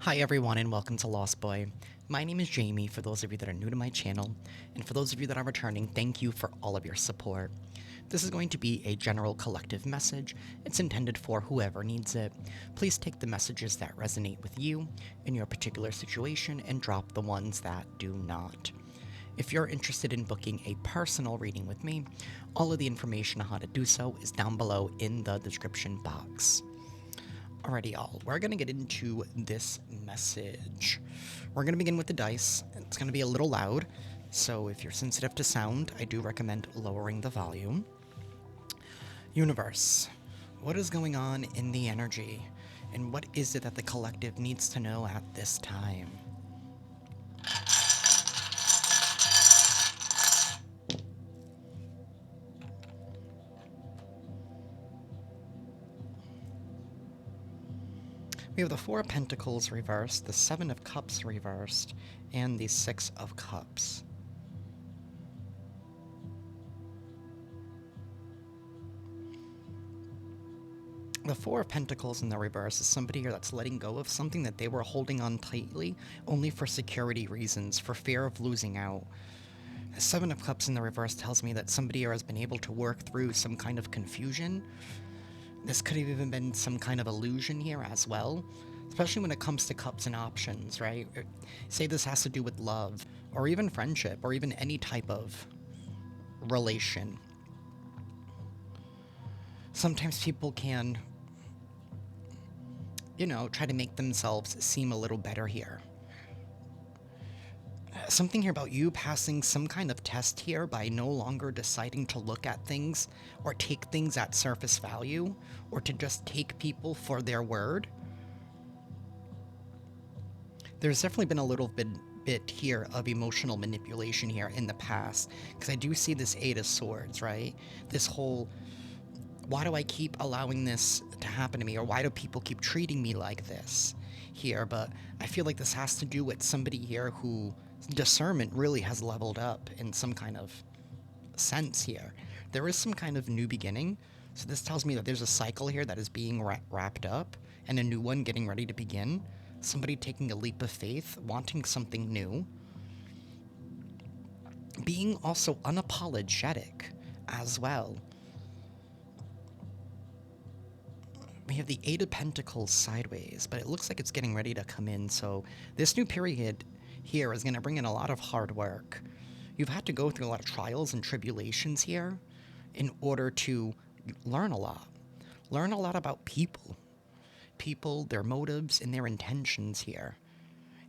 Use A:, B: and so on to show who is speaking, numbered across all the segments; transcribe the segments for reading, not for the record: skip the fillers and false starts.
A: Hi everyone and welcome to Lost Boy. My name is Jamie for those of you that are new to my channel, and for those of you that are returning, thank you for all of your support. This is going to be a general collective message. It's intended for whoever needs it. Please take the messages that resonate with you in your particular situation and drop the ones that do not. If you're interested in booking a personal reading with me, all of the information on how to do so is down below in the description box. Alrighty, y'all, we're going to get into this message. We're going to begin with the dice. It's going to be a little loud, so if you're sensitive to sound, I do recommend lowering the volume. Universe, what is going on in the energy, and what is it that the collective needs to know at this time? We have the Four of Pentacles reversed, the Seven of Cups reversed, and the Six of Cups. The Four of Pentacles in the reverse is somebody here that's letting go of something that they were holding on tightly only for security reasons, for fear of losing out. The Seven of Cups in the reverse tells me that somebody here has been able to work through some kind of confusion. This could have even been some kind of illusion here as well, especially when it comes to cups and options, right? Say this has to do with love, or even friendship, or even any type of relation. Sometimes people can, try to make themselves seem a little better here. Something here about you passing some kind of test here by no longer deciding to look at things or take things at surface value, or to just take people for their word. There's definitely been a little bit here of emotional manipulation here in the past, because I do see this Eight of Swords, right? This whole, why do I keep allowing this to happen to me, or why do people keep treating me like this here? But I feel like this has to do with somebody here who discernment really has leveled up in some kind of sense here. There is some kind of new beginning, so this tells me that there's a cycle here that is being wrapped up and a new one getting ready to begin. Somebody taking a leap of faith, wanting something new, being also unapologetic as well. We have the Eight of Pentacles sideways, but it looks like it's getting ready to come in, so this new period here is going to bring in a lot of hard work. You've had to go through a lot of trials and tribulations here in order to learn a lot. Learn a lot about people, their motives, and their intentions here.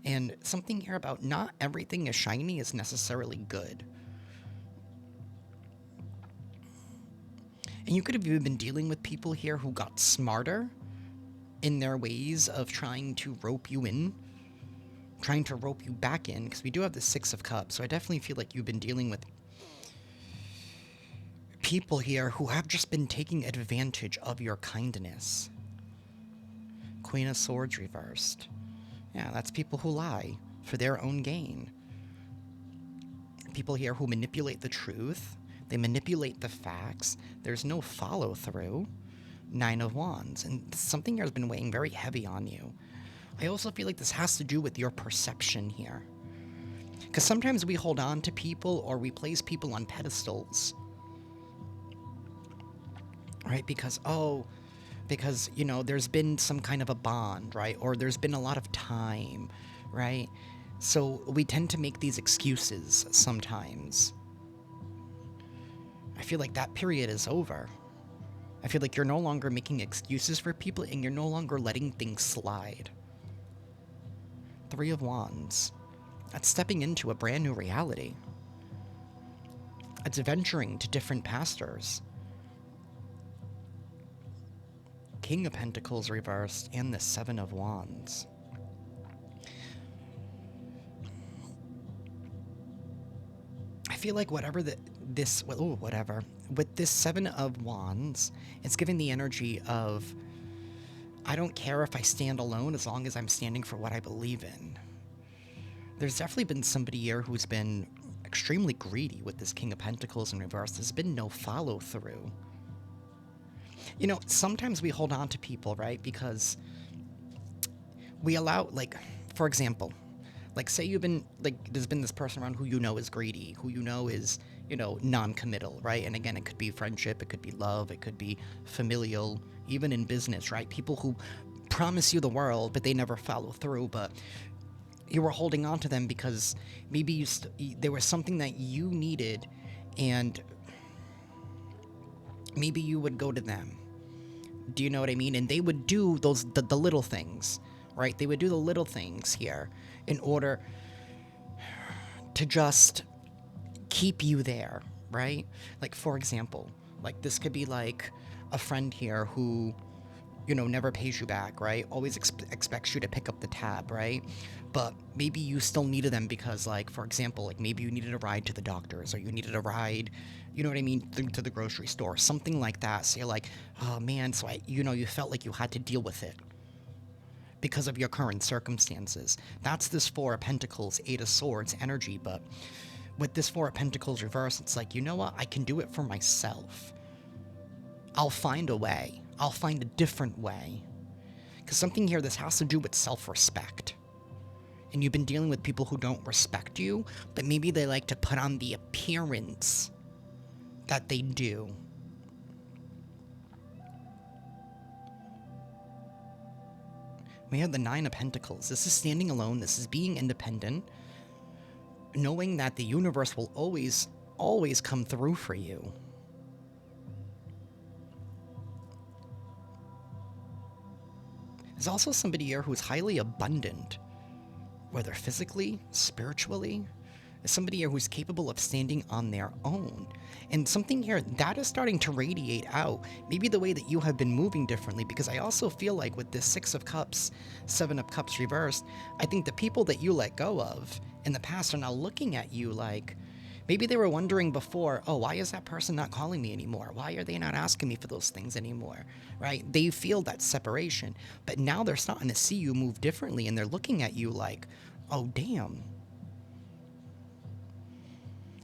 A: And something here about not everything is shiny is necessarily good. And you could have even been dealing with people here who got smarter in their ways of trying to rope you in, trying to rope you back in, because we do have the Six of Cups, so I definitely feel like you've been dealing with people here who have just been taking advantage of your kindness. Queen of Swords reversed. Yeah, that's people who lie for their own gain. People here who manipulate the truth, they manipulate the facts, there's no follow-through. Nine of Wands, and something here has been weighing very heavy on you. I also feel like this has to do with your perception here. Because sometimes we hold on to people or we place people on pedestals. Right? Because, there's been some kind of a bond, right? Or there's been a lot of time, right? So we tend to make these excuses sometimes. I feel like that period is over. I feel like you're no longer making excuses for people and you're no longer letting things slide. Three of Wands. That's stepping into a brand new reality. It's venturing to different pastures. King of Pentacles reversed and the Seven of Wands. I feel like with this Seven of Wands, it's giving the energy of, I don't care if I stand alone as long as I'm standing for what I believe in. There's definitely been somebody here who's been extremely greedy with this King of Pentacles in reverse. There's been no follow-through. Sometimes we hold on to people, right? Because we allow, like, for example, like, say you've been, like, there's been this person around who you know is greedy, who you know is, non-committal, right? And again, it could be friendship, it could be love, it could be familial, even in business, right? People who promise you the world, but they never follow through, but you were holding on to them because maybe there was something that you needed, and maybe you would go to them. Do you know what I mean? And they would do the little things, right? They would do the little things here in order to just keep you there, right? Like, for example, like, this could be like a friend here who, never pays you back, right? Always expects you to pick up the tab, right? But maybe you still needed them because, like, for example, like, maybe you needed a ride to the doctors, or you needed a ride, you know what I mean, to the grocery store, something like that. So you're like, oh man, so you felt like you had to deal with it because of your current circumstances. That's this Four of Pentacles, Eight of Swords energy. But with this Four of Pentacles reverse, it's like, you know what? I can do it for myself. I'll find a way. I'll find a different way. Because something here, this has to do with self-respect. And you've been dealing with people who don't respect you, but maybe they like to put on the appearance that they do. We have the Nine of Pentacles. This is standing alone. This is being independent. Knowing that the universe will always, always come through for you. There's also somebody here who's highly abundant, whether physically, spiritually. There's somebody here who's capable of standing on their own. And something here, that is starting to radiate out. Maybe the way that you have been moving differently, because I also feel like with this Six of Cups, Seven of Cups reversed, I think the people that you let go of in the past are now looking at you like, maybe they were wondering before, oh, why is that person not calling me anymore? Why are they not asking me for those things anymore? Right? They feel that separation. But now they're starting to see you move differently, and they're looking at you like, oh, damn.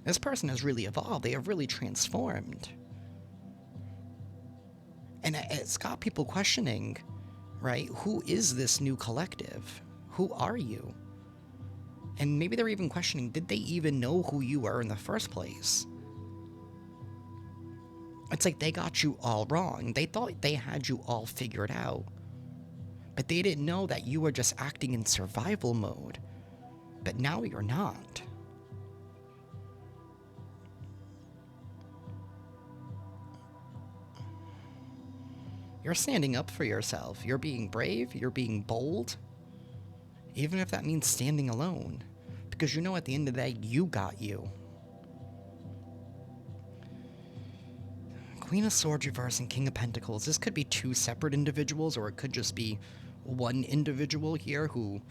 A: This person has really evolved. They have really transformed. And it's got people questioning, right? Who is this new collective? Who are you? And maybe they're even questioning, did they even know who you were in the first place? It's like they got you all wrong. They thought they had you all figured out. But they didn't know that you were just acting in survival mode. But now you're not. You're standing up for yourself. You're being brave. You're being bold. Even if that means standing alone. Because you know at the end of the day, you got you. Queen of Swords reverse and King of Pentacles. This could be two separate individuals, or it could just be one individual here who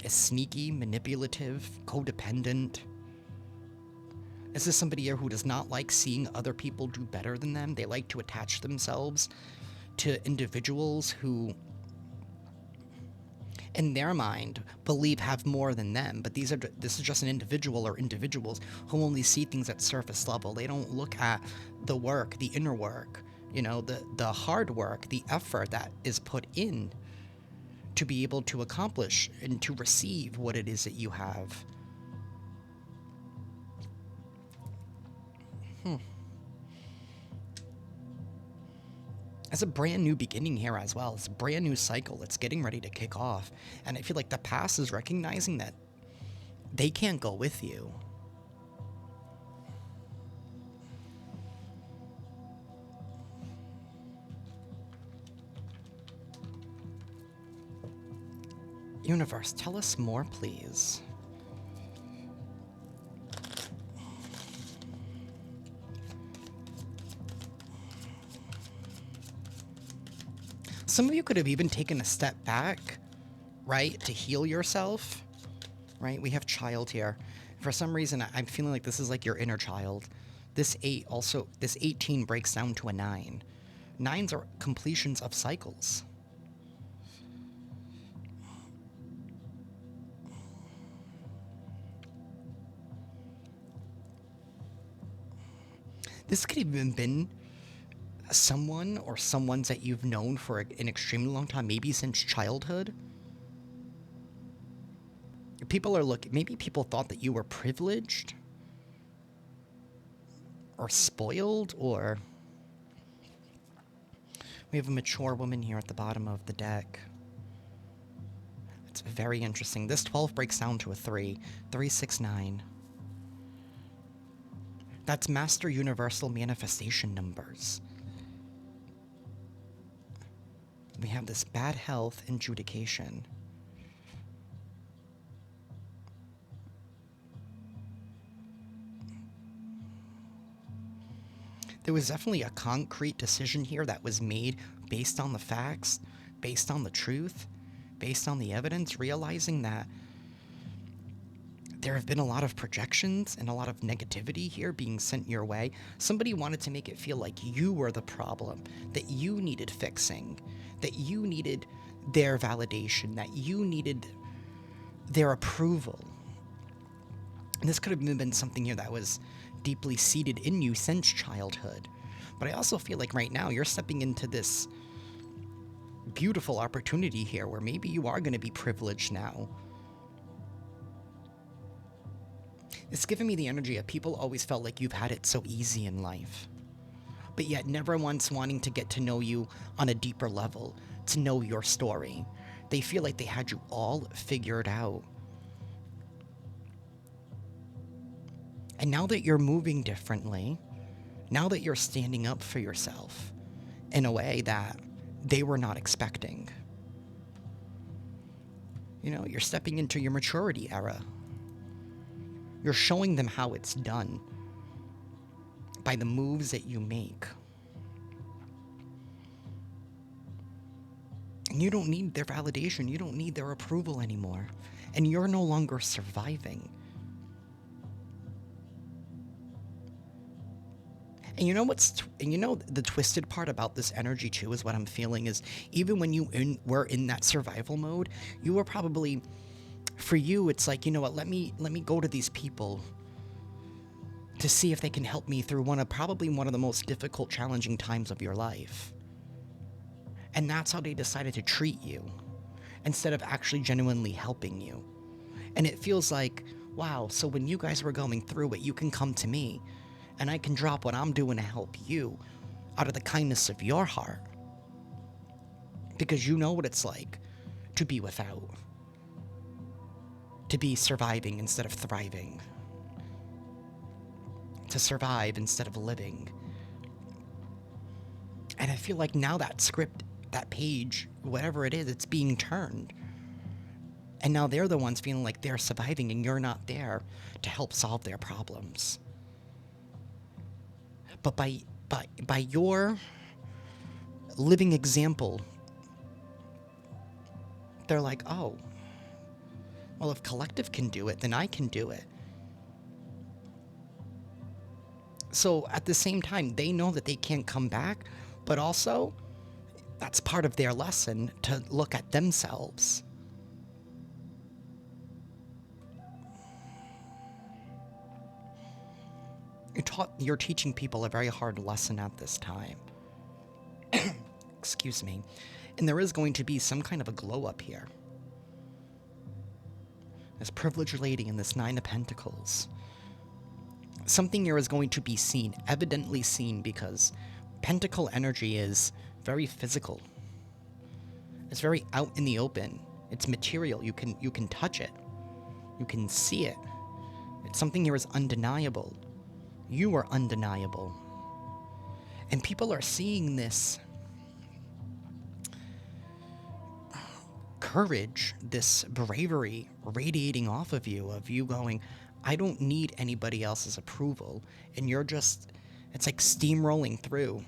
A: is sneaky, manipulative, codependent. This is somebody here who does not like seeing other people do better than them. They like to attach themselves to individuals who, in their mind, believe have more than them. But this is just an individual or individuals who only see things at surface level. They don't look at the work, the inner work, the hard work, the effort that is put in to be able to accomplish and to receive what it is that you have. It's a brand new beginning here as well. It's a brand new cycle. It's getting ready to kick off. And I feel like the past is recognizing that they can't go with you. Universe, tell us more, please. Some of you could have even taken a step back, right, to heal yourself, right? We have child here. For some reason, I'm feeling like this is like your inner child. This 18 breaks down to a 9. 9s are completions of cycles. This could have even been someone or someone's that you've known for an extremely long time, maybe since childhood, People are looking, maybe people thought that you were privileged or spoiled, or we have a mature woman here at the bottom of the deck. It's very interesting. This 12 breaks down to a 3. 3, 6, 9. That's master universal manifestation numbers. We have this bad health and adjudication. There was definitely a concrete decision here that was made based on the facts, based on the truth, based on the evidence, realizing that there have been a lot of projections and a lot of negativity here being sent your way. Somebody wanted to make it feel like you were the problem, that you needed fixing, that you needed their validation, that you needed their approval. And this could have been something here that was deeply seated in you since childhood. But I also feel like right now you're stepping into this beautiful opportunity here where maybe you are going to be privileged now. It's giving me the energy of people always felt like you've had it so easy in life, but yet never once wanting to get to know you on a deeper level, to know your story. They feel like they had you all figured out. And now that you're moving differently, now that you're standing up for yourself in a way that they were not expecting, you know, you're stepping into your maturity era. You're showing them how it's done by the moves that you make. And you don't need their validation. You don't need their approval anymore. And you're no longer surviving. And you know the twisted part about this energy too is what I'm feeling is even when were in that survival mode, you were probably, for you, it's like, you know what, let me go to these people to see if they can help me through probably one of the most difficult, challenging times of your life. And that's how they decided to treat you instead of actually genuinely helping you. And it feels like, wow, so when you guys were going through it, you can come to me and I can drop what I'm doing to help you out of the kindness of your heart. Because you know what it's like to be without. To be surviving instead of thriving. To survive instead of living. And I feel like now that script, that page, whatever it is, it's being turned. And now they're the ones feeling like they're surviving and you're not there to help solve their problems. But by your living example, they're like, oh, well, if collective can do it, then I can do it. So at the same time, they know that they can't come back, but also that's part of their lesson to look at themselves. You're teaching people a very hard lesson at this time. Excuse me. And there is going to be some kind of a glow up here. This privileged lady and this 9 of Pentacles. Something here is going to be seen, evidently seen, because Pentacle energy is very physical. It's very out in the open. It's material. You can touch it. You can see it. It's something here is undeniable. You are undeniable. And people are seeing this courage, this bravery radiating off of you going, I don't need anybody else's approval. And you're just, it's like steamrolling through.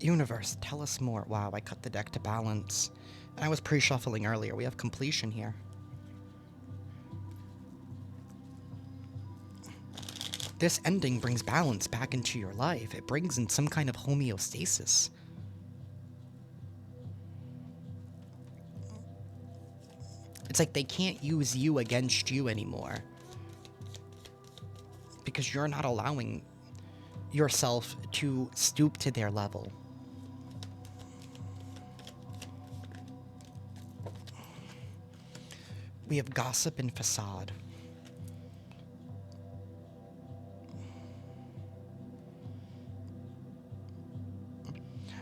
A: Universe, tell us more. Wow, I cut the deck to balance. And I was pre-shuffling earlier. We have completion here. This ending brings balance back into your life. It brings in some kind of homeostasis. It's like they can't use you against you anymore. Because you're not allowing yourself to stoop to their level. We have gossip and facade.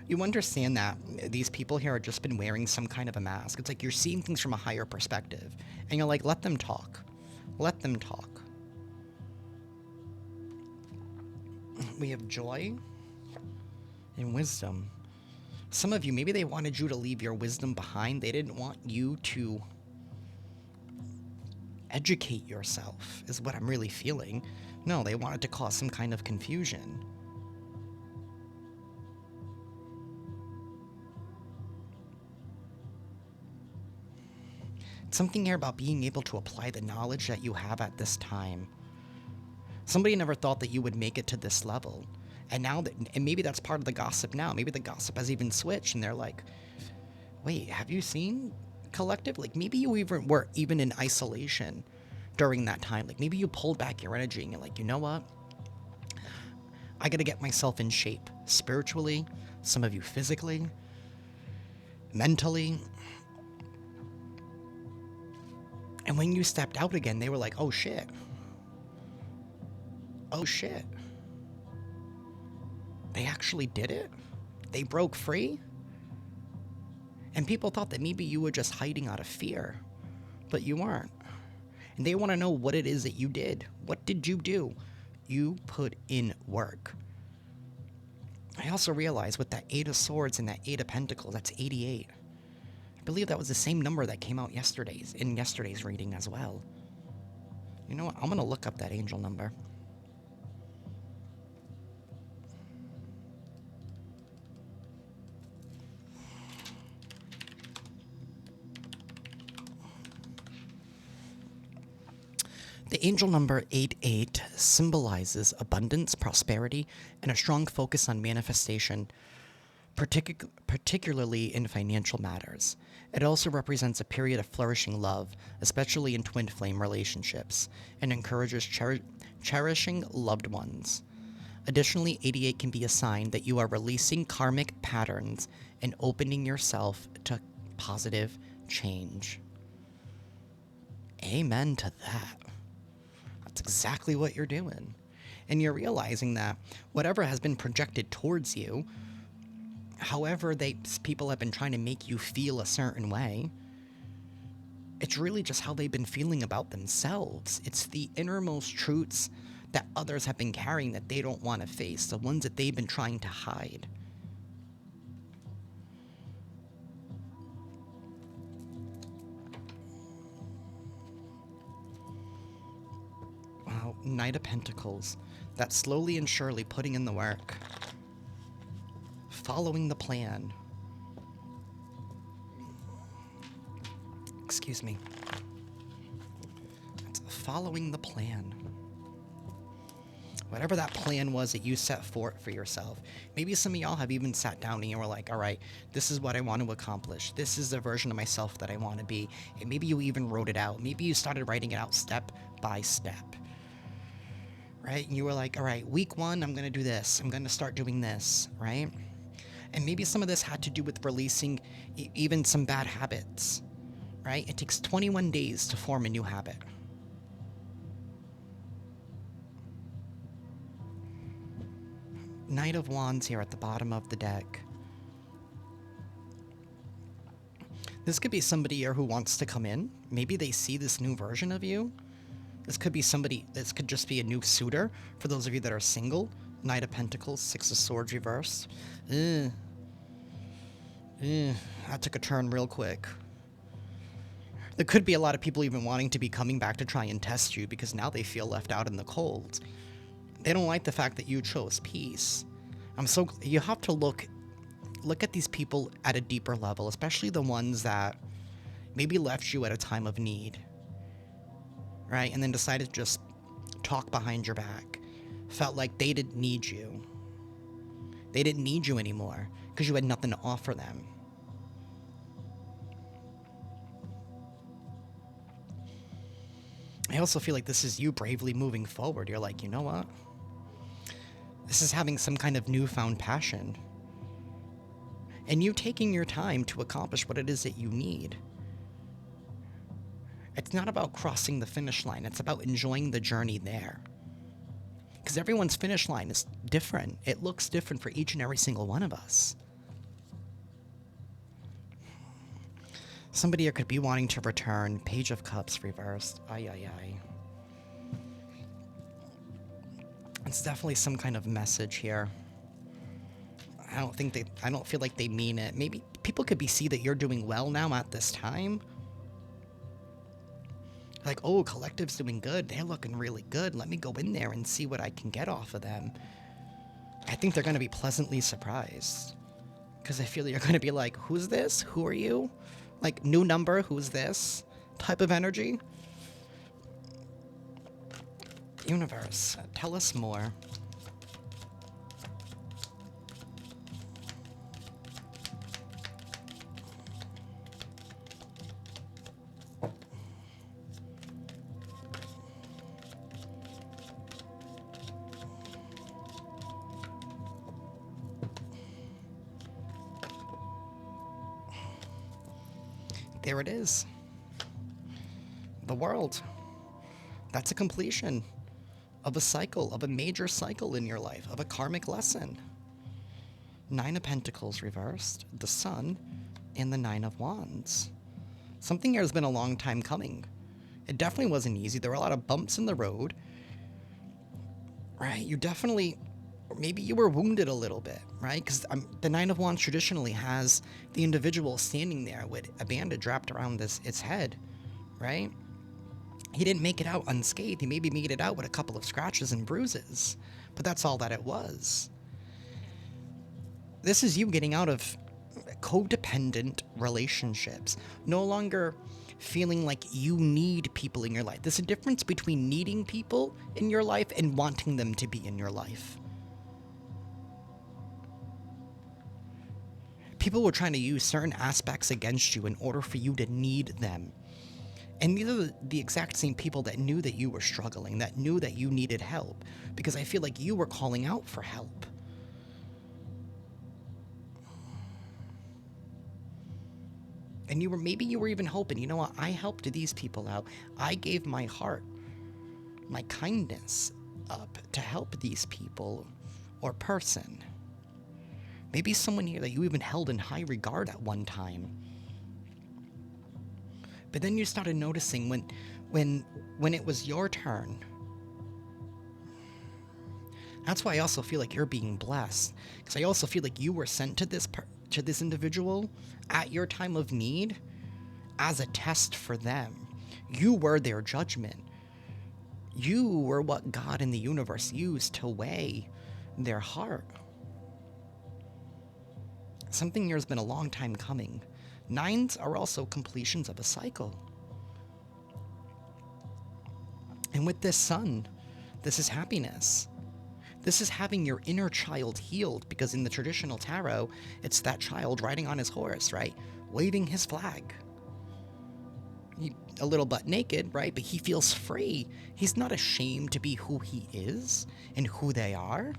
A: You understand that these people here have just been wearing some kind of a mask. It's like you're seeing things from a higher perspective. And you're like, let them talk. Let them talk. We have joy and wisdom. Some of you, maybe they wanted you to leave your wisdom behind. They didn't want you to educate yourself, is what I'm really feeling. No, they wanted to cause some kind of confusion. Something here about being able to apply the knowledge that you have at this time. Somebody never thought that you would make it to this level. And now that, and maybe that's part of the gossip now. Maybe the gossip has even switched and they're like, wait, have you seen collective? Like maybe you even were even in isolation during that time. Like maybe you pulled back your energy and you're like, you know what? I got to get myself in shape spiritually, some of you physically, mentally. And when you stepped out again, they were like, oh shit. Oh shit. They actually did it? They broke free? And people thought that maybe you were just hiding out of fear, but you weren't. And they want to know what it is that you did. What did you do? You put in work. I also realized with that 8 of Swords and that 8 of Pentacles, that's 88. I believe that was the same number that came out in yesterday's reading as well. You know what? I'm going to look up that angel number. The angel number 88 symbolizes abundance, prosperity, and a strong focus on manifestation, particularly in financial matters. It also represents a period of flourishing love, especially in twin flame relationships, and encourages cherishing loved ones. Additionally, 88 can be a sign that you are releasing karmic patterns and opening yourself to positive change. Amen to that. That's exactly what you're doing. And you're realizing that whatever has been projected towards you, however people have been trying to make you feel a certain way, it's really just how they've been feeling about themselves. It's the innermost truths that others have been carrying that they don't want to face, the ones that they've been trying to hide. Wow, Knight of Pentacles. That's slowly and surely putting in the work. Following the plan. Excuse me. It's following the plan. Whatever that plan was that you set forth for yourself. Maybe some of y'all have even sat down and you were like, all right, this is what I want to accomplish. This is the version of myself that I want to be. And maybe you even wrote it out. Maybe you started writing it out step by step. Right? And you were like, all right, week 1, I'm going to do this. I'm going to start doing this, right? And maybe some of this had to do with releasing even some bad habits, right? It takes 21 days to form a new habit. Knight of Wands here at the bottom of the deck. This could be somebody here who wants to come in. Maybe they see this new version of you. This could be somebody, this could just be a new suitor. For those of you that are single, Knight of Pentacles, 6 of Swords reversed. That took a turn real quick. There could be a lot of people even wanting to be coming back to try and test you because now they feel left out in the cold. They don't like the fact that you chose peace. You have to look at these people at a deeper level, especially the ones that maybe left you at a time of need, right? And then decided to just talk behind your back. Felt like they didn't need you. They didn't need you anymore because you had nothing to offer them. I also feel like this is you bravely moving forward. You're like, you know what? This is having some kind of newfound passion. And you taking your time to accomplish what it is that you need. It's not about crossing the finish line. It's about enjoying the journey there. Because everyone's finish line is different. It looks different for each and every single one of us. Somebody here could be wanting to return. Page of Cups reversed. Ay, ay, ay. It's definitely some kind of message here. I don't feel like they mean it. Maybe people could see that you're doing well now at this time. Like, oh, Collective's doing good. They're looking really good. Let me go in there and see what I can get off of them. I think they're going to be pleasantly surprised. Because I feel you're going to be like, who's this? Who are you? Like, new number, who's this? Type of energy. Universe, tell us more. There it is. The world. That's a completion of a cycle, of a major cycle in your life, of a karmic lesson. 9 of Pentacles reversed, the Sun, and the 9 of Wands. Something here has been a long time coming. It definitely wasn't easy. There were a lot of bumps in the road. Right? You definitely... Maybe you were wounded a little bit, right? Because the 9 of Wands traditionally has the individual standing there with a bandage wrapped around its head, right? He didn't make it out unscathed. He maybe made it out with a couple of scratches and bruises, but that's all that it was. This is you getting out of codependent relationships, no longer feeling like you need people in your life. There's a difference between needing people in your life and wanting them to be in your life. People were trying to use certain aspects against you in order for you to need them. And these are the exact same people that knew that you were struggling, that knew that you needed help, because I feel like you were calling out for help. And maybe you were even hoping, you know what, I helped these people out. I gave my heart, my kindness up to help these people or person. Maybe someone here that you even held in high regard at one time. But then you started noticing when it was your turn. That's why I also feel like you're being blessed, because I also feel like you were sent to this individual at your time of need as a test for them. You were their judgment. You were what God and the universe used to weigh their heart. Something here has been a long time coming. 9s are also completions of a cycle. And with this Sun, this is happiness. This is having your inner child healed, because in the traditional tarot, it's that child riding on his horse, right? Waving his flag. A little butt naked, right? But he feels free. He's not ashamed to be who he is and who they are.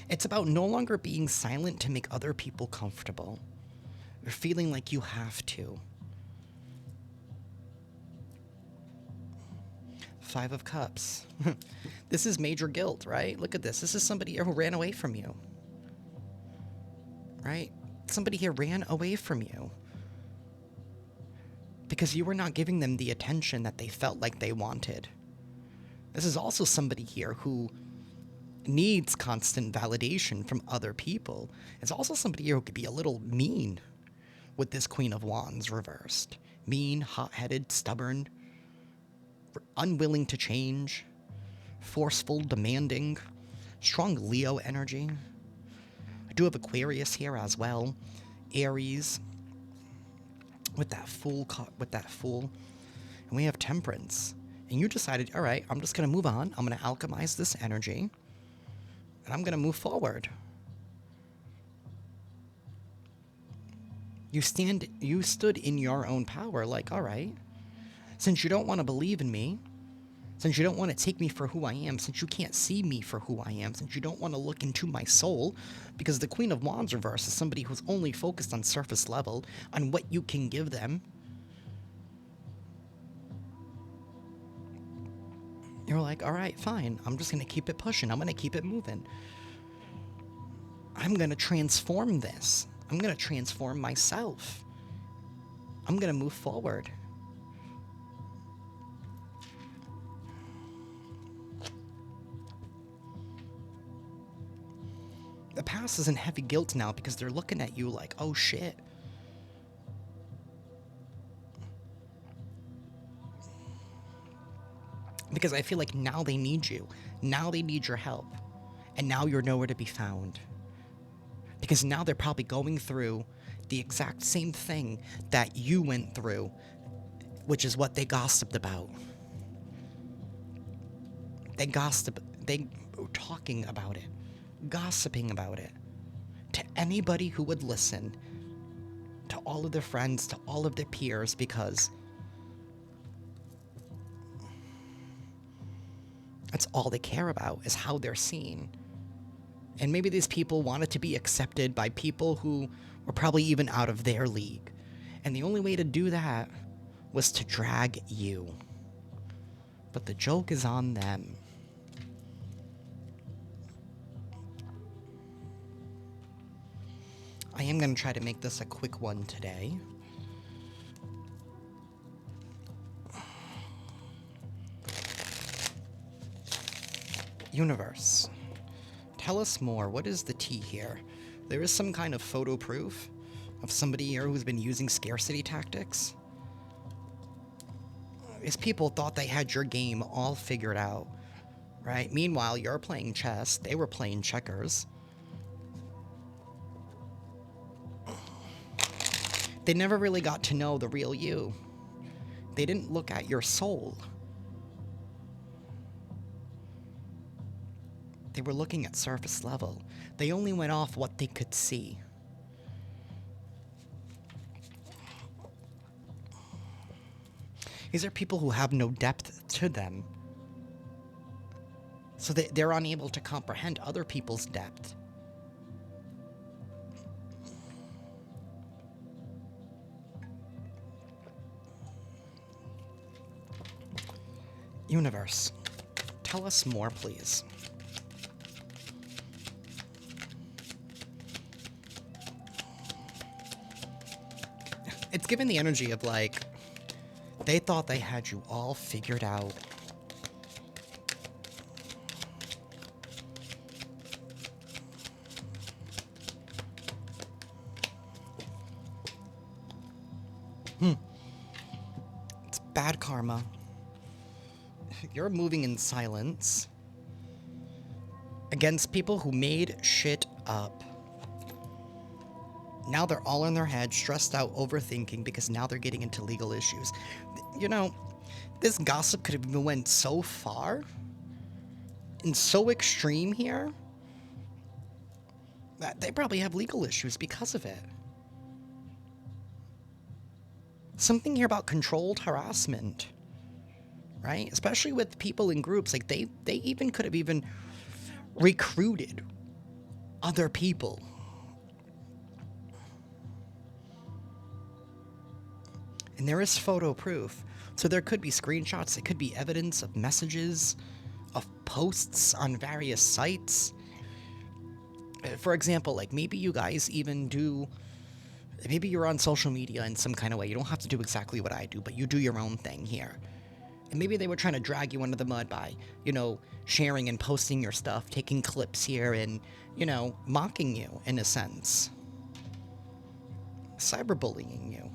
A: It's about no longer being silent to make other people comfortable, or feeling like you have to. 5 of Cups. This is major guilt, right? Look at this. This is somebody who ran away from you. Right? Somebody here ran away from you because you were not giving them the attention that they felt like they wanted. This is also somebody here who needs constant validation from other people. It's also somebody here who could be a little mean with this Queen of Wands reversed. Mean, hot-headed, stubborn, unwilling to change, forceful, demanding, strong Leo energy. I do have Aquarius here as well. Aries with that Fool, and we have Temperance. And you decided, all right, I'm just going to move on. I'm going to alchemize this energy, and I'm going to move forward. You stood in your own power, like, all right, since you don't want to believe in me, since you don't want to take me for who I am, since you can't see me for who I am, since you don't want to look into my soul, because the Queen of Wands reverse is somebody who's only focused on surface level, on what you can give them. You're like, all right, fine. I'm just going to keep it pushing. I'm going to keep it moving. I'm going to transform this. I'm going to transform myself. I'm going to move forward. The past is in heavy guilt now because they're looking at you like, oh shit. Because I feel like now they need you. Now they need your help. And now you're nowhere to be found. Because now they're probably going through the exact same thing that you went through, which is what they gossiped about. They were talking about it, gossiping about it, to anybody who would listen, to all of their friends, to all of their peers, because that's all they care about, is how they're seen. And maybe these people wanted to be accepted by people who were probably even out of their league. And the only way to do that was to drag you. But the joke is on them. I am going to try to make this a quick one today. Universe, tell us more. What is the tea here? There is some kind of photo proof of somebody here who's been using scarcity tactics. These people thought they had your game all figured out, right? Meanwhile, you're playing chess. They were playing checkers. They never really got to know the real you. They didn't look at your soul. They were looking at surface level. They only went off what they could see. These are people who have no depth to them. So they're unable to comprehend other people's depth. Universe, tell us more, please. It's given the energy of like, they thought they had you all figured out. It's bad karma. You're moving in silence against people who made shit up. Now they're all in their head, stressed out, overthinking, because now they're getting into legal issues. You know, this gossip could have even went so far and so extreme here that they probably have legal issues because of it. Something here about controlled harassment, right? Especially with people in groups. Like, they even could have even recruited other people. And there is photo proof. So there could be screenshots, it could be evidence of messages, of posts on various sites. For example, like maybe you guys even do, maybe you're on social media in some kind of way. You don't have to do exactly what I do, but you do your own thing here. And maybe they were trying to drag you under the mud by, you know, sharing and posting your stuff, taking clips here and, you know, mocking you in a sense. Cyberbullying you.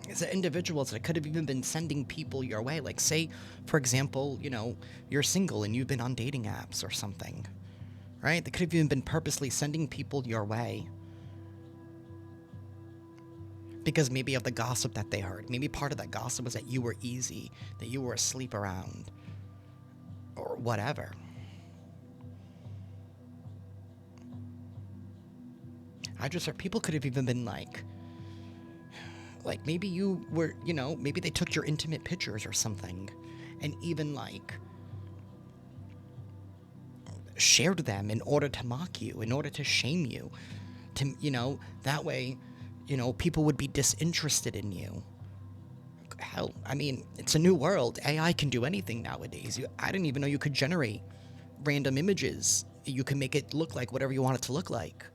A: As individuals that could have even been sending people your way. Like, say, for example, you know, you're single and you've been on dating apps or something, right? They could have even been purposely sending people your way because maybe of the gossip that they heard. Maybe part of that gossip was that you were easy, that you were asleep around, or whatever. I just heard people could have even been like maybe you were, maybe they took your intimate pictures or something and even like shared them in order to mock you, in order to shame you, to, that way, people would be disinterested in you. Hell, I mean, it's a new world. AI can do anything nowadays. I didn't even know you could generate random images. You can make it look like whatever you want it to look like.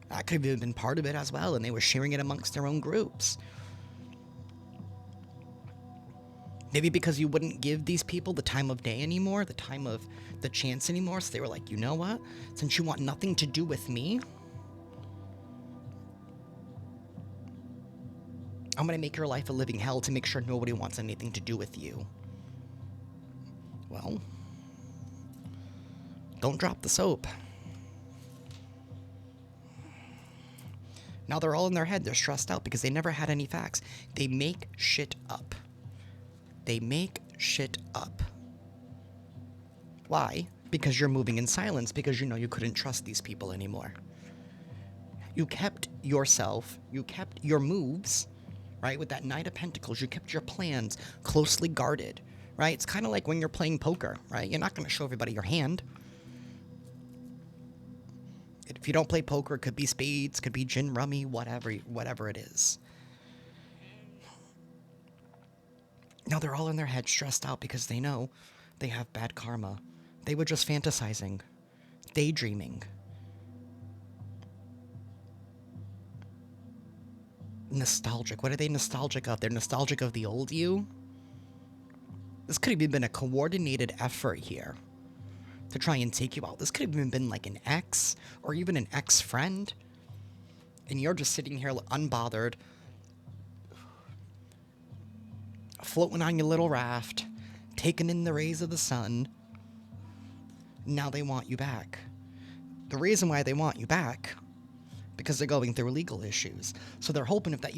A: That could have been part of it as well, and they were sharing it amongst their own groups. Maybe because you wouldn't give these people the time of day anymore, the time of the chance anymore, so they were like, you know what? Since you want nothing to do with me, I'm going to make your life a living hell to make sure nobody wants anything to do with you. Well, don't drop the soap. Now they're all in their head. They're stressed out because they never had any facts. They make shit up. They make shit up. Why? Because you're moving in silence, because you couldn't trust these people anymore. You kept yourself, you kept your moves, right? With that Knight of Pentacles, you kept your plans closely guarded, right? It's kind of like when you're playing poker, right? You're not going to show everybody your hand. If you don't play poker, it could be spades, could be gin rummy, whatever it is. Now they're all in their head stressed out because they know they have bad karma. They were just fantasizing, daydreaming. Nostalgic. What are they nostalgic of? They're nostalgic of the old you? This could have even been a coordinated effort here to try and take you out. This could have even been like an ex or even an ex-friend. And you're just sitting here unbothered, floating on your little raft, taking in the rays of the sun. Now they want you back. The reason why they want you back, because they're going through legal issues. So they're hoping if they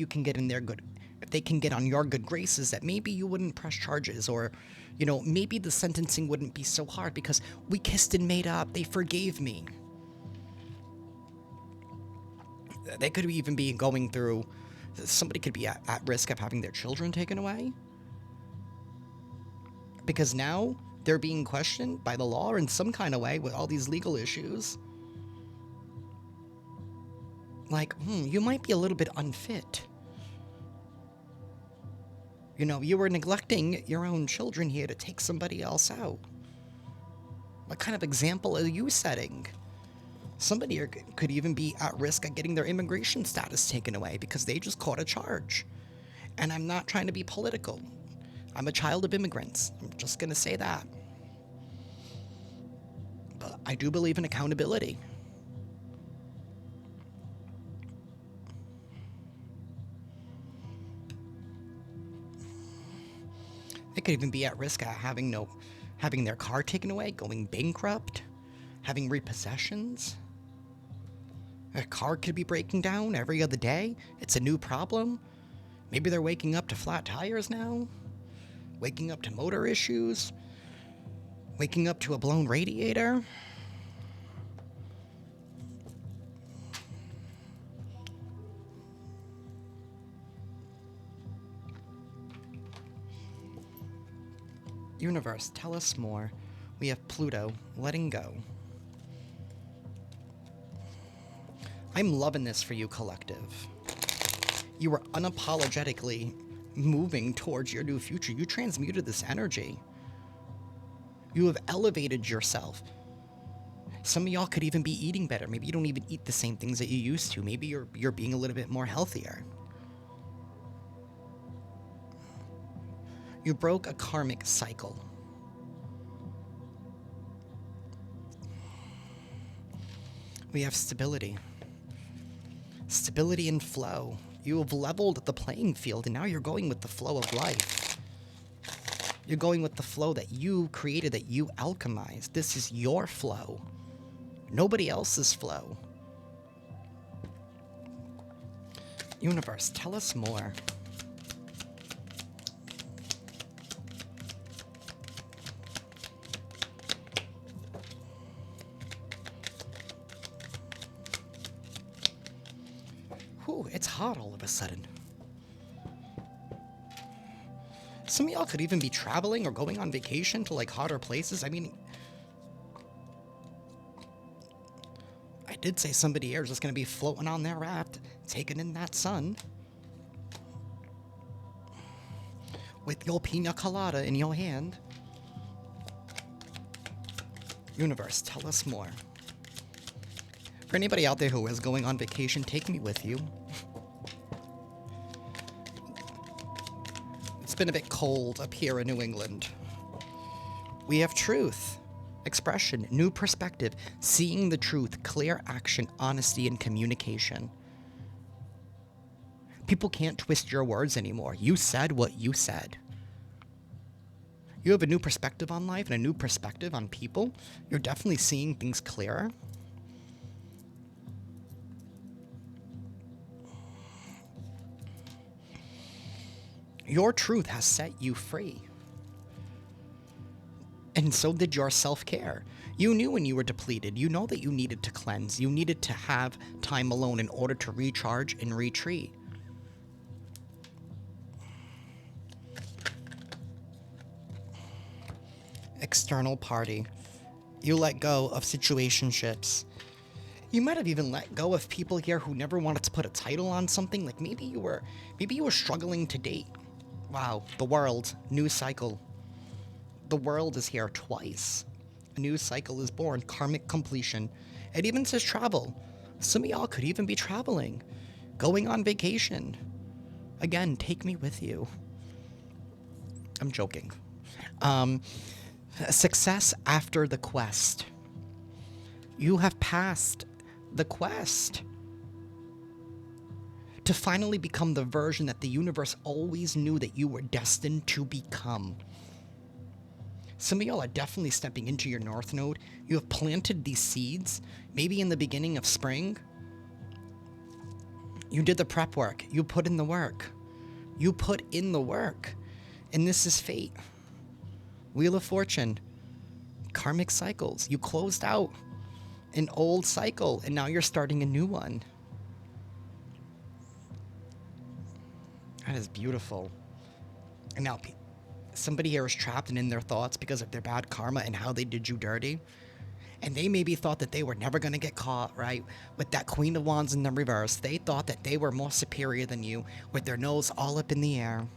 A: can get on your good graces, that maybe you wouldn't press charges, or, maybe the sentencing wouldn't be so hard because we kissed and made up. They forgave me. They could even be going through, somebody could be at risk of having their children taken away. Because now they're being questioned by the law in some kind of way with all these legal issues. Like, you might be a little bit unfit. You were neglecting your own children here to take somebody else out. What kind of example are you setting? Somebody could even be at risk of getting their immigration status taken away because they just caught a charge. And I'm not trying to be political. I'm a child of immigrants. I'm just going to say that. But I do believe in accountability. They could even be at risk of having their car taken away, going bankrupt, having repossessions. A car could be breaking down every other day. It's a new problem. Maybe they're waking up to flat tires now, waking up to motor issues, waking up to a blown radiator. Universe, tell us more. We have Pluto, letting go. I'm loving this for you, collective. You are unapologetically moving towards your new future. You transmuted this energy. You have elevated yourself. Some of y'all could even be eating better. Maybe you don't even eat the same things that you used to. Maybe you're being a little bit more healthier. You broke a karmic cycle. We have stability. Stability and flow. You have leveled the playing field, and now you're going with the flow of life. You're going with the flow that you created, that you alchemized. This is your flow. Nobody else's flow. Universe, tell us more. Ooh, it's hot all of a sudden. Some of y'all could even be traveling or going on vacation to like hotter places. I mean, I did say somebody here is just going to be floating on their raft, taking in that sun, with your pina colada in your hand. Universe, tell us more. For anybody out there who is going on vacation, take me with you. It's been a bit cold up here in New England. We have truth, expression, new perspective, seeing the truth, clear action, honesty, and communication. People can't twist your words anymore. You said what you said. You have a new perspective on life and a new perspective on people. You're definitely seeing things clearer. Your truth has set you free. And so did your self-care. You knew when you were depleted. You know that you needed to cleanse. You needed to have time alone in order to recharge and retreat. External party. You let go of situationships. You might have even let go of people here who never wanted to put a title on something. Like maybe you were struggling to date. Wow, the world, new cycle. The world is here twice. A new cycle is born, karmic completion. It even says travel. Some of y'all could even be traveling, going on vacation. Again, take me with you. I'm joking. Success after the quest. You have passed the quest to finally become the version that the universe always knew that you were destined to become. Some of y'all are definitely stepping into your North Node. You have planted these seeds, maybe in the beginning of spring. You did the prep work. You put in the work. You put in the work. And this is fate. Wheel of Fortune. Karmic cycles. You closed out an old cycle, and now you're starting a new one. That is beautiful. And now somebody here is trapped and in their thoughts because of their bad karma and how they did you dirty. And they maybe thought that they were never going to get caught, right? With that Queen of Wands in the reverse. They thought that they were more superior than you with their nose all up in the air.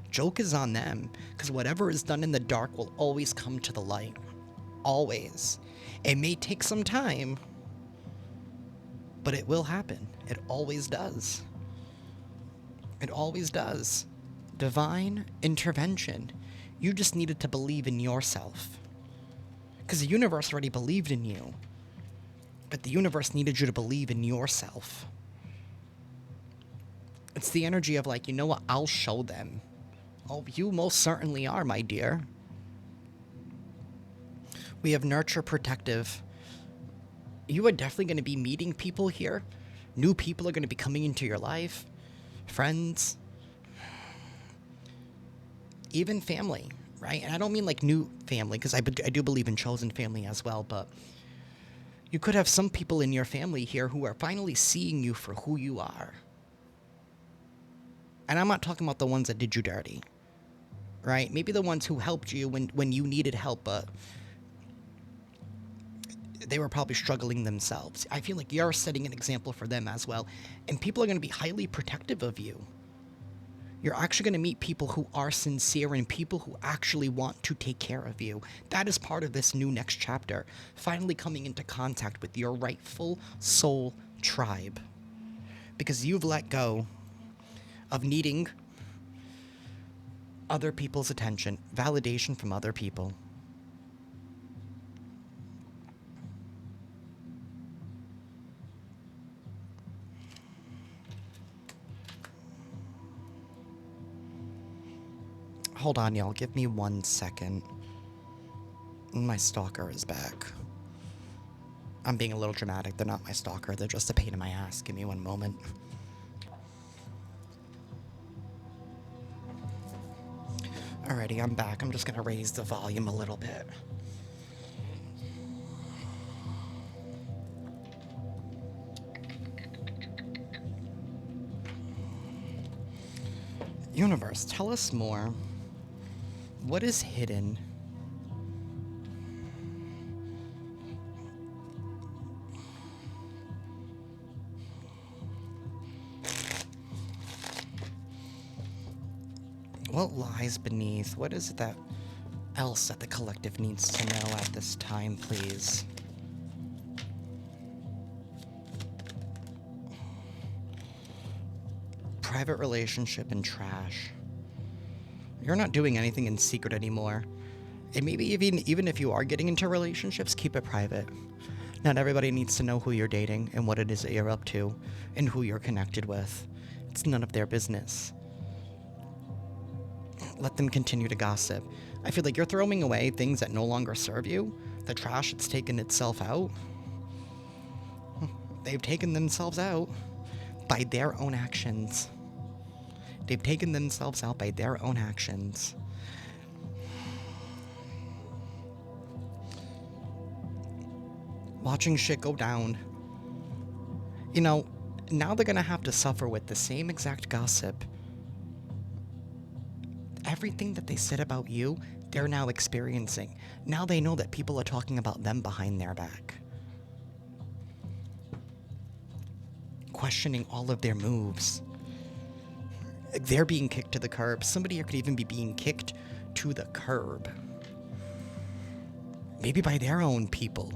A: Joke is on them, because whatever is done in the dark will always come to the light. Always. It may take some time, but it will happen. It always does. It always does. Divine intervention. You just needed to believe in yourself. Because the universe already believed in you. But the universe needed you to believe in yourself. It's the energy of like, you know what, I'll show them. Oh, you most certainly are, my dear. We have nurture protective. You are definitely going to be meeting people here. New people are going to be coming into your life. Friends. Even family, right? And I don't mean like new family, because I do believe in chosen family as well, but you could have some people in your family here who are finally seeing you for who you are. And I'm not talking about the ones that did you dirty, right? Maybe the ones who helped you when you needed help, but they were probably struggling themselves. I feel like you're setting an example for them as well. And people are going to be highly protective of you. You're actually going to meet people who are sincere and people who actually want to take care of you. That is part of this new next chapter. Finally coming into contact with your rightful soul tribe. Because you've let go of needing other people's attention, validation from other people. Hold on, y'all. Give me 1 second. My stalker is back. I'm being a little dramatic. They're not my stalker. They're just a pain in my ass. Give me 1 moment. Alrighty, I'm back. I'm just gonna raise the volume a little bit. Universe, tell us more. What is hidden? What lies beneath? What is it that else that the collective needs to know at this time, please? Private relationship and trash. You're not doing anything in secret anymore. And maybe even if you are getting into relationships, keep it private. Not everybody needs to know who you're dating and what it is that you're up to and who you're connected with. It's none of their business. Let them continue to gossip. I feel like you're throwing away things that no longer serve you. The trash that's taken itself out. They've taken themselves out by their own actions. They've taken themselves out by their own actions. Watching shit go down. You know, now they're gonna have to suffer with the same exact gossip. Everything that they said about you, they're now experiencing. Now they know that people are talking about them behind their back. Questioning all of their moves. They're being kicked to the curb. Somebody here could even be being kicked to the curb. Maybe by their own people.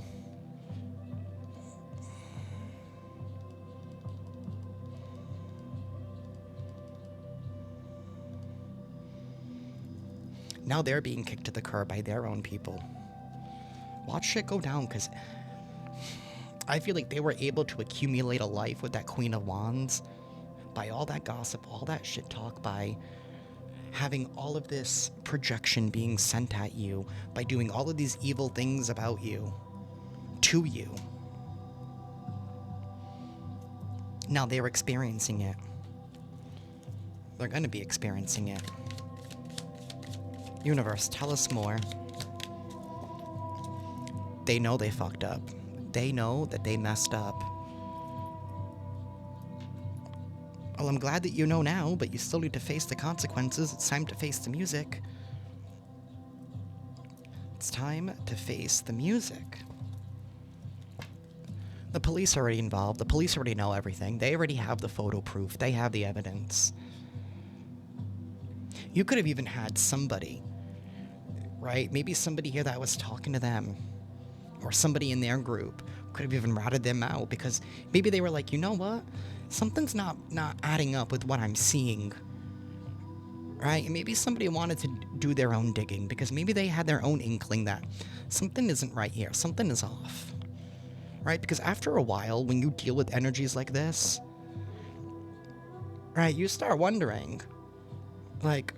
A: Now they're being kicked to the curb by their own people. Watch shit go down, because I feel like they were able to accumulate a life with that Queen of Wands by all that gossip, all that shit talk, by having all of this projection being sent at you, by doing all of these evil things about you, to you. Now they're experiencing it. They're going to be experiencing it. Universe, tell us more. They know they fucked up. They know that they messed up. Well, I'm glad that you know now, but you still need to face the consequences. It's time to face the music. It's time to face the music. The police are already involved. The police already know everything. They already have the photo proof. They have the evidence. You could have even had somebody, right? Maybe somebody here that was talking to them, or somebody in their group could have even ratted them out, because maybe they were like, you know what? Something's not adding up with what I'm seeing, right? And maybe somebody wanted to do their own digging, because maybe they had their own inkling that something isn't right here. Something is off, right? Because after a while, when you deal with energies like this, right, you start wondering, like,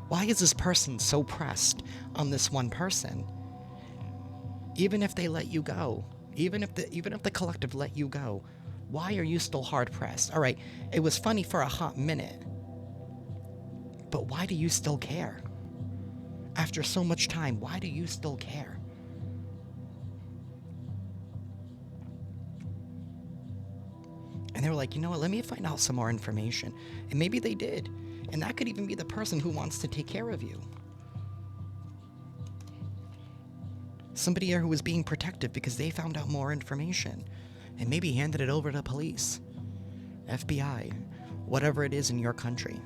A: why is this person so pressed on this one person? Even if they let you go, even if the collective let you go, why are you still hard pressed? All right, it was funny for a hot minute, but why do you still care? After so much time, why do you still care? And they were like, you know what, let me find out some more information. And maybe they did. And that could even be the person who wants to take care of you. Somebody here who was being protective because they found out more information and maybe handed it over to police, FBI, whatever it is in your country.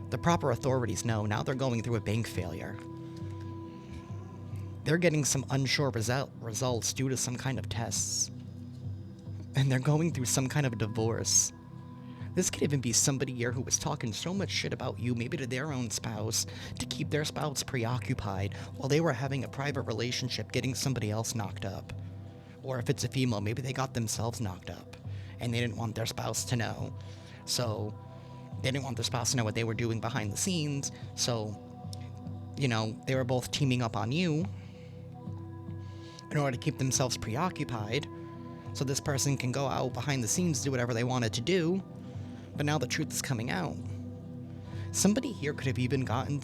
A: The proper authorities know. Now they're going through a bank failure. They're getting some unsure results due to some kind of tests. And they're going through some kind of divorce. This could even be somebody here who was talking so much shit about you, maybe to their own spouse, to keep their spouse preoccupied while they were having a private relationship getting somebody else knocked up. Or if it's a female, maybe they got themselves knocked up and they didn't want their spouse to know. So they didn't want their spouse to know what they were doing behind the scenes. So, you know, they were both teaming up on you in order to keep themselves preoccupied. So this person can go out behind the scenes, do whatever they wanted to do. But now the truth is coming out. Somebody here could have even gotten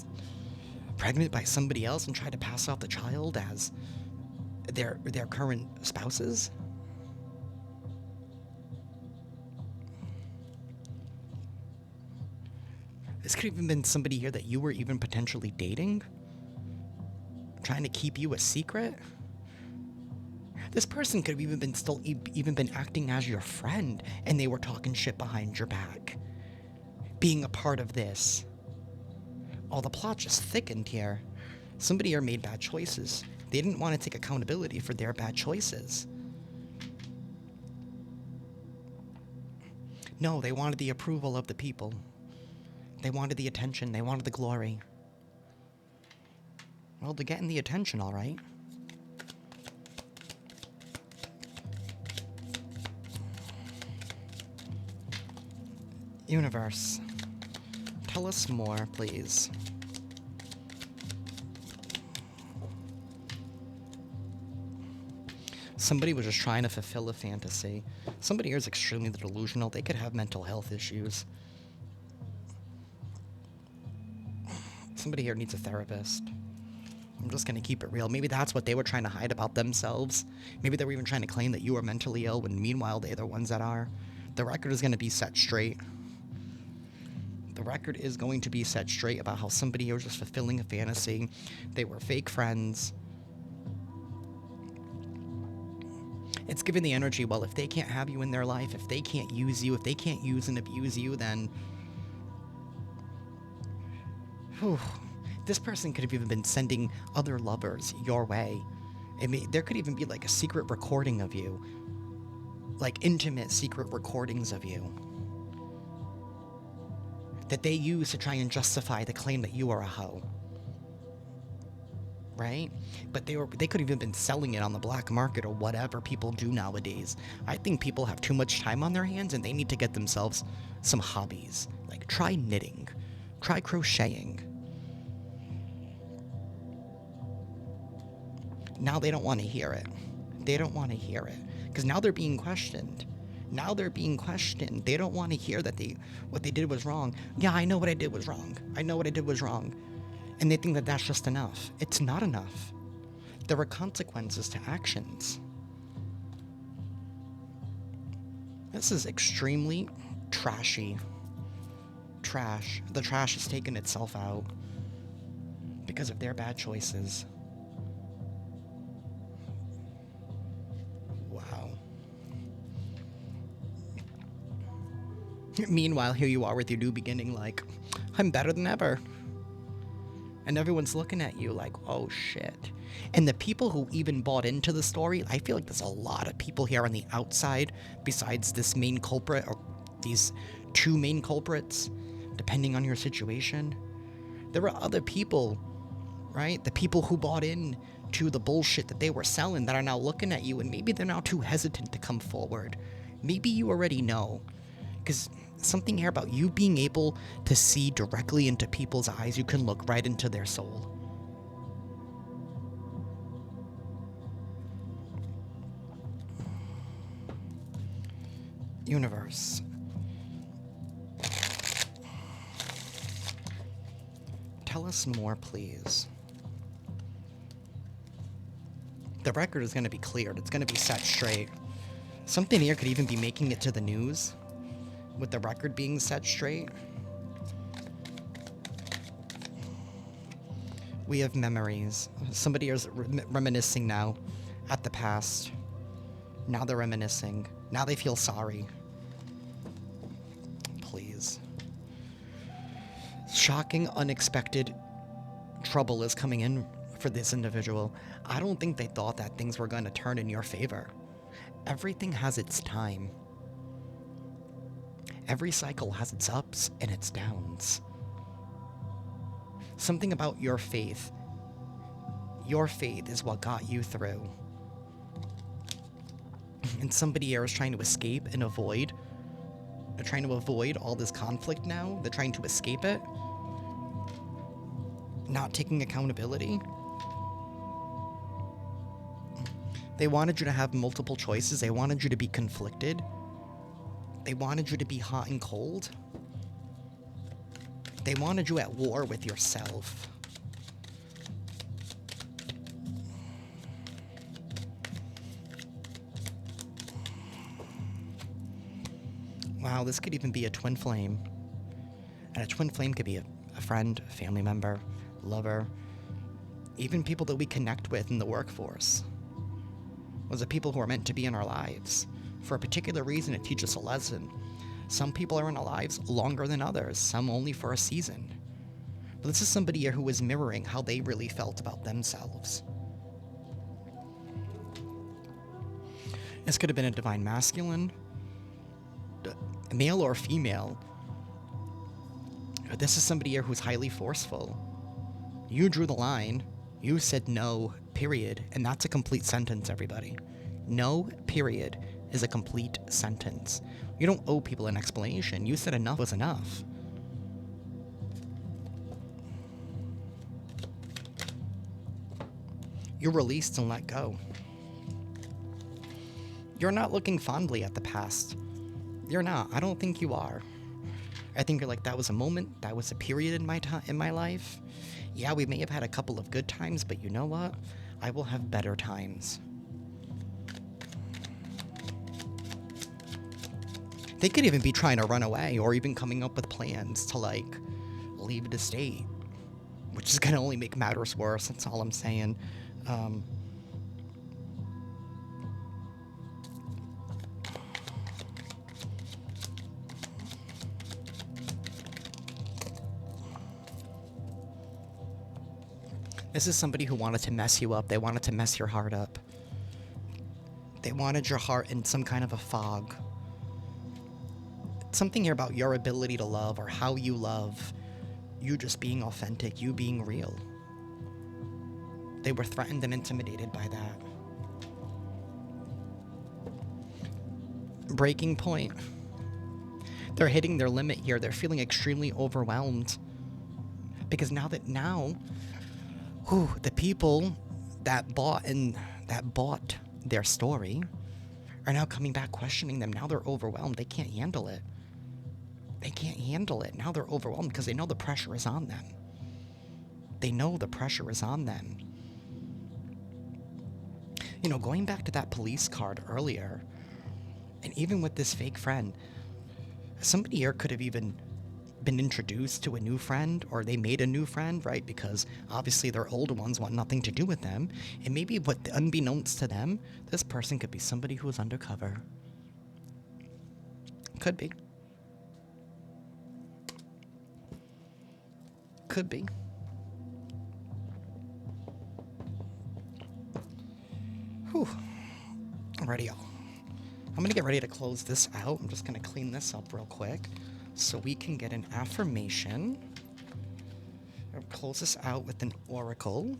A: pregnant by somebody else and tried to pass off the child as their current spouses. This could have even been somebody here that you were even potentially dating, trying to keep you a secret. This person could have even been acting as your friend, and they were talking shit behind your back, being a part of this. Oh, the plot just thickened here. Somebody here made bad choices. They didn't want to take accountability for their bad choices. No, they wanted the approval of the people. They wanted the attention. They wanted the glory. Well, they're getting the attention, all right. Universe, tell us more, please. Somebody was just trying to fulfill a fantasy. Somebody here is extremely delusional. They could have mental health issues. Somebody here needs a therapist. I'm just going to keep it real. Maybe that's what they were trying to hide about themselves. Maybe they were even trying to claim that you are mentally ill when meanwhile they're the ones that are. The record is going to be set straight. The record is going to be set straight about how somebody here was just fulfilling a fantasy. They were fake friends. It's given the energy, well, if they can't have you in their life, if they can't use you, if they can't use and abuse you, then... Whew. This person could have even been sending other lovers your way. There could even be like a secret recording of you. Like intimate secret recordings of you. That they use to try and justify the claim that you are a hoe. Right? But they could have even been selling it on the black market or whatever people do nowadays. I think people have too much time on their hands and they need to get themselves some hobbies. Like try knitting. Try crocheting. Now they don't want to hear it. They don't want to hear it. Because now they're being questioned. Now they're being questioned. They don't want to hear that what they did was wrong. Yeah, I know what I did was wrong. I know what I did was wrong. And they think that that's just enough. It's not enough. There are consequences to actions. This is extremely trashy. Trash. The trash has taken itself out because of their bad choices. Wow. Meanwhile, here you are with your new beginning like, I'm better than ever. And everyone's looking at you like, oh shit. And the people who even bought into the story, I feel like there's a lot of people here on the outside besides this main culprit or these two main culprits, depending on your situation. There were other people, right? The people who bought in to the bullshit that they were selling that are now looking at you, and maybe they're now too hesitant to come forward. Maybe you already know. Because something here about you being able to see directly into people's eyes, you can look right into their soul. Universe. Tell us more, please. The record is going to be cleared. It's going to be set straight. Something here could even be making it to the news with the record being set straight. We have memories. Somebody is reminiscing now at the past. Now they're reminiscing. Now they feel sorry. Please. Shocking, unexpected trouble is coming in for this individual. I don't think they thought that things were going to turn in your favor. Everything has its time. Every cycle has its ups and its downs. Something about your faith. Your faith is what got you through. And somebody here is trying to escape and avoid. They're trying to avoid all this conflict now. They're trying to escape it. Not taking accountability. They wanted you to have multiple choices. They wanted you to be conflicted. They wanted you to be hot and cold. They wanted you at war with yourself. Wow, this could even be a twin flame. And a twin flame could be a friend, a family member, lover, even people that we connect with in the workforce. Those are people who are meant to be in our lives for a particular reason to teach us a lesson. Some people are in our lives longer than others, some only for a season. But this is somebody here who is mirroring how they really felt about themselves. This could have been a divine masculine, male or female. This is somebody here who's highly forceful. You drew the line. You said no, period. And that's a complete sentence, everybody. No, period, is a complete sentence. You don't owe people an explanation. You said enough was enough. You're released and let go. You're not looking fondly at the past. You're not. I don't think you are. I think you're like, that was a moment, that was a period in my life. Yeah, we may have had a couple of good times, but you know what? I will have better times. They could even be trying to run away or even coming up with plans to, like, leave the state, which is going to only make matters worse. That's all I'm saying. This is somebody who wanted to mess you up. They wanted to mess your heart up. They wanted your heart in some kind of a fog. Something here about your ability to love or how you love. You just being authentic. You being real. They were threatened and intimidated by that. Breaking point. They're hitting their limit here. They're feeling extremely overwhelmed. Because the people that bought their story are now coming back questioning them. Now they're overwhelmed. They can't handle it. They can't handle it. Now they're overwhelmed because they know the pressure is on them. They know the pressure is on them. You know, going back to that police card earlier, and even with this fake friend, somebody here could have even been introduced to a new friend, or they made a new friend, right? Because obviously their older ones want nothing to do with them. And maybe unbeknownst to them, this person could be somebody who is undercover. Could be. Could be. Whew. Alrighty, y'all. I'm going to get ready to close this out. I'm just going to clean this up real quick so we can get an affirmation. I'll close this out with an oracle.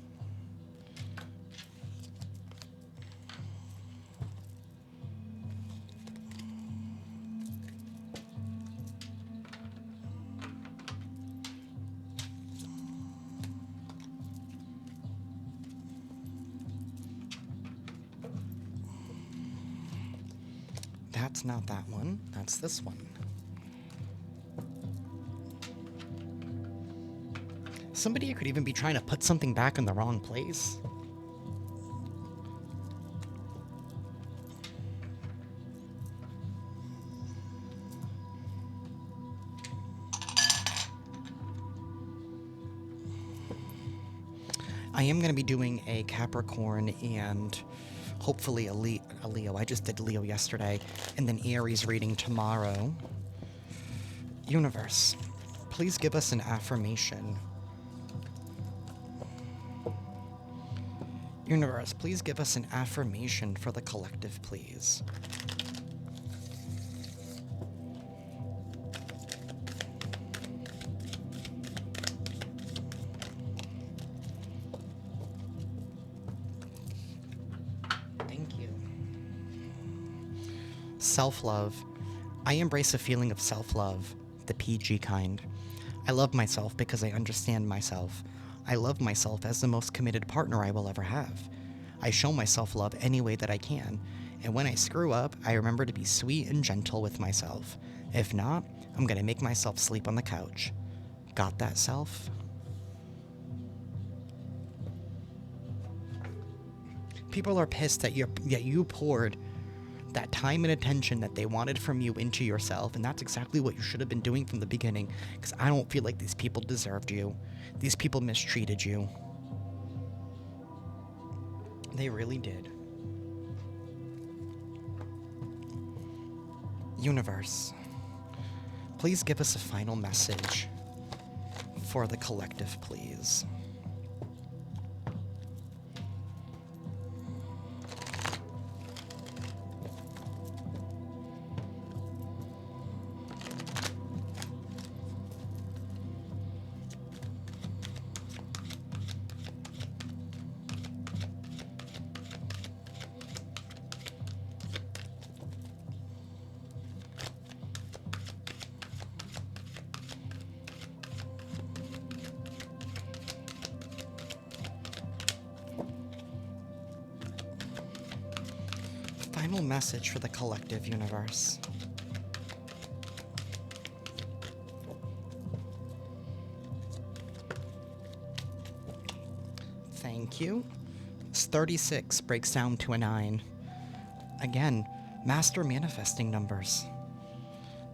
A: That's not that one. That's this one. Somebody could even be trying to put something back in the wrong place. I am going to be doing a Capricorn and hopefully a Leo. I just did Leo yesterday. And then Aries reading tomorrow. Universe, please give us an affirmation. Universe, please give us an affirmation for the collective, please. Thank you. Self-love. I embrace a feeling of self-love, the PG kind. I love myself because I understand myself. I love myself as the most committed partner I will ever have. I show myself love any way that I can, and when I screw up, I remember to be sweet and gentle with myself. If not, I'm gonna make myself sleep on the couch. Got that, self? People are pissed that you poured that time and attention that they wanted from you into yourself, and that's exactly what you should have been doing from the beginning, because I don't feel like these people deserved you. These people mistreated you. They really did. Universe, please give us a final message for the collective, please. Final message for the collective, universe. Thank you. 36 breaks down to a 9. Again, master manifesting numbers.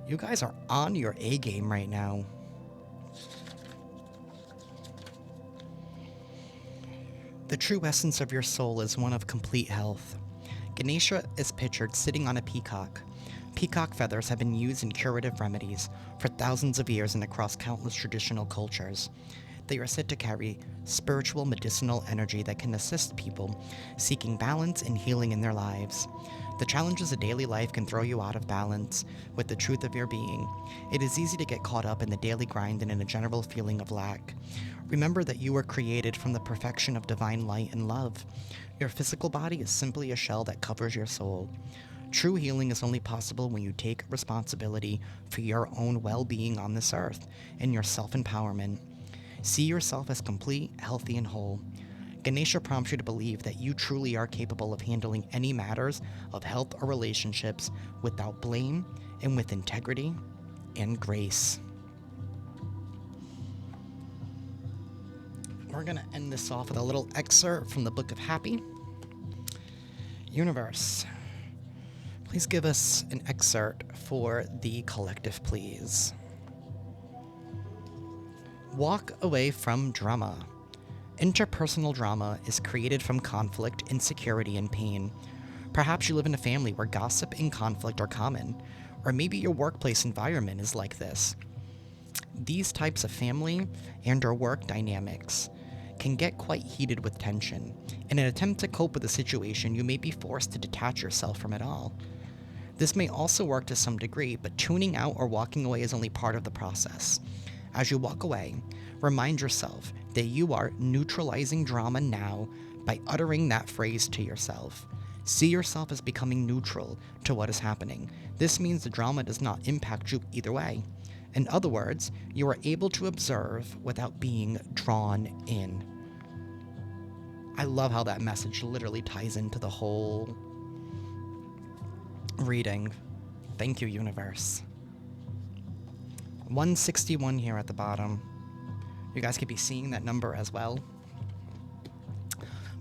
A: You guys are on your A game right now. The true essence of your soul is one of complete health. Ganesha is pictured sitting on a peacock. Peacock feathers have been used in curative remedies for thousands of years and across countless traditional cultures. They are said to carry spiritual medicinal energy that can assist people seeking balance and healing in their lives. The challenges of daily life can throw you out of balance with the truth of your being. It is easy to get caught up in the daily grind and in a general feeling of lack. Remember that you were created from the perfection of divine light and love. Your physical body is simply a shell that covers your soul. True healing is only possible when you take responsibility for your own well-being on this earth and your self-empowerment. See yourself as complete, healthy, and whole. Ganesha prompts you to believe that you truly are capable of handling any matters of health or relationships without blame and with integrity and grace. We're going to end this off with a little excerpt from the Book of Happy. Universe, please give us an excerpt for the collective, please. Walk away from drama. Interpersonal drama is created from conflict, insecurity, and pain. Perhaps you live in a family where gossip and conflict are common, or maybe your workplace environment is like this. These types of family and/or work dynamics can get quite heated with tension. In an attempt to cope with the situation, you may be forced to detach yourself from it all. This may also work to some degree, but tuning out or walking away is only part of the process. As you walk away, remind yourself that you are neutralizing drama now by uttering that phrase to yourself. See yourself as becoming neutral to what is happening. This means the drama does not impact you either way. In other words, you are able to observe without being drawn in. I love how that message literally ties into the whole reading. Thank you, universe. 161 here at the bottom. You guys could be seeing that number as well.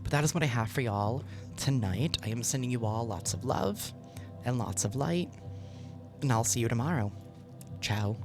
A: But that is what I have for y'all tonight. I am sending you all lots of love and lots of light. And I'll see you tomorrow. Ciao.